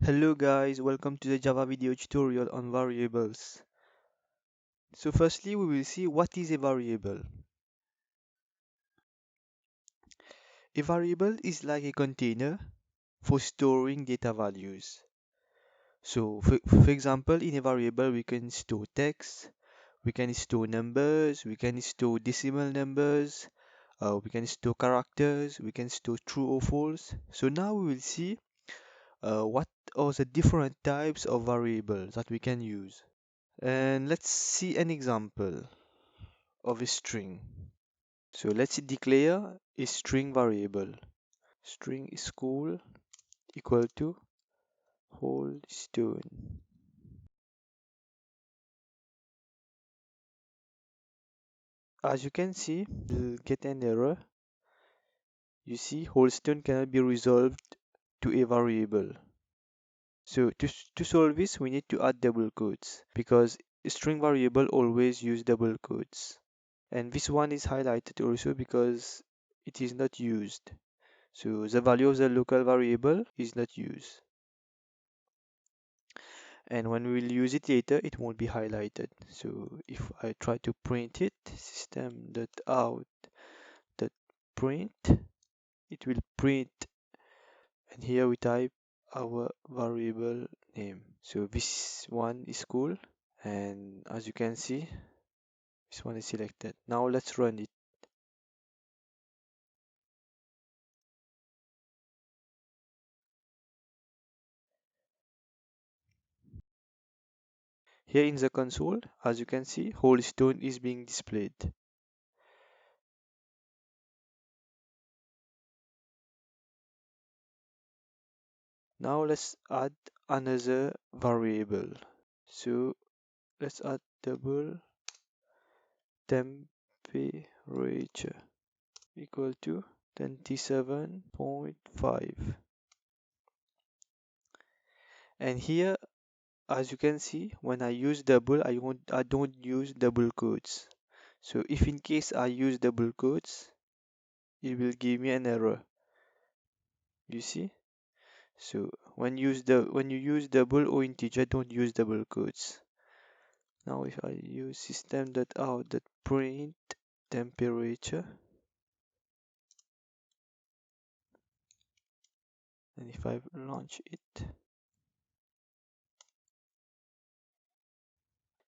Hello guys, welcome to the Java video tutorial on variables. So firstly we will see what is a variable. A variable is like a container for storing data values. So for example, in a variable we can store text, we can store numbers, we can store decimal numbers, we can store characters, we can store true or false. So now we will see what are the different types of variables that we can use. And let's see an example of a string. So let's declare a string variable. String is school equal to whole stone. As you can see, we'll get an error. You see, whole stone cannot be resolved to a variable. So to solve this, we need to add double quotes because a string variable always use double quotes. And this one is highlighted also because it is not used. So the value of the local variable is not used. And when we will use it later, it won't be highlighted. So if I try to print it, system.out.print, it will print, and here we type our variable name. So this one is cool, and as you can see, this one is selected. Now let's run it. Here in the console, as you can see, whole stone is being displayed. Now let's add another variable. So let's add double temperature equal to 27.5. And here, as you can see, when I use double, I don't use double quotes. So if in case I use double quotes, it will give me an error. You see? So when you use double or integer, don't use double quotes. Now if I use system.out.print temperature, and if I launch it,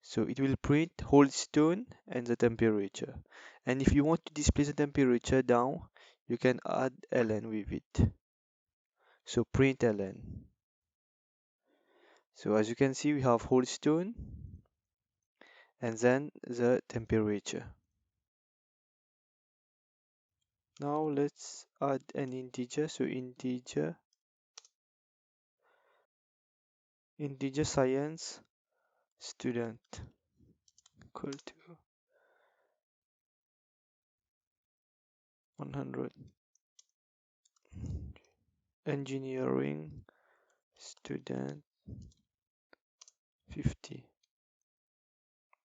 so it will print whole stone and the temperature. And if you want to display the temperature down, you can add ln with it. So print ln. So as you can see, we have whole stone and then the temperature. Now let's add an integer. So integer science student equal to 100. Engineering student 50.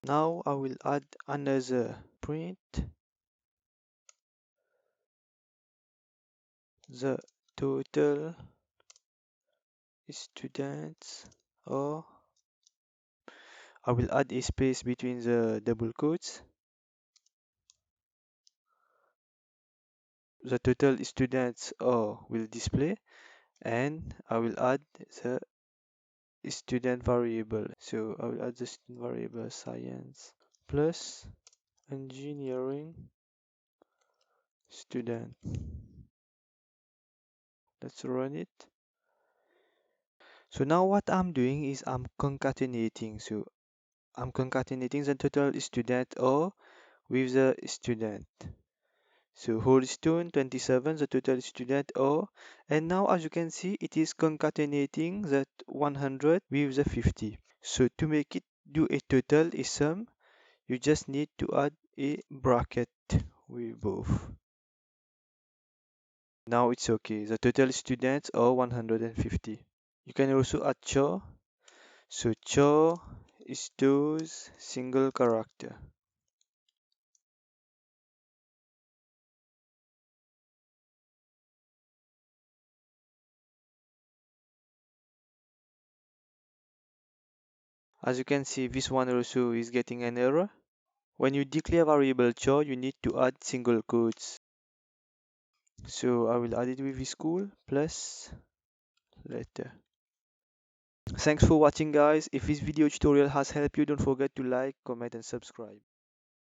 Now I will add another print the total students, or I will add a space between the double quotes. The total students will display, and I will add the student variable. So I will add the student variable science plus engineering student. Let's run it. So now what I'm doing is I'm concatenating. So I'm concatenating the total student O with the student. So whole stone 27, the total student O, and now as you can see, it is concatenating that 100 with the 50. So to make it do a total, a sum, you just need to add a bracket with both. Now it's okay. The total students are 150. You can also add char. So char is those single character. As you can see, this one also is getting an error. When you declare variable char, you need to add single quotes. So I will add it with this school plus letter. Thanks for watching, guys. If this video tutorial has helped you, don't forget to like, comment and subscribe.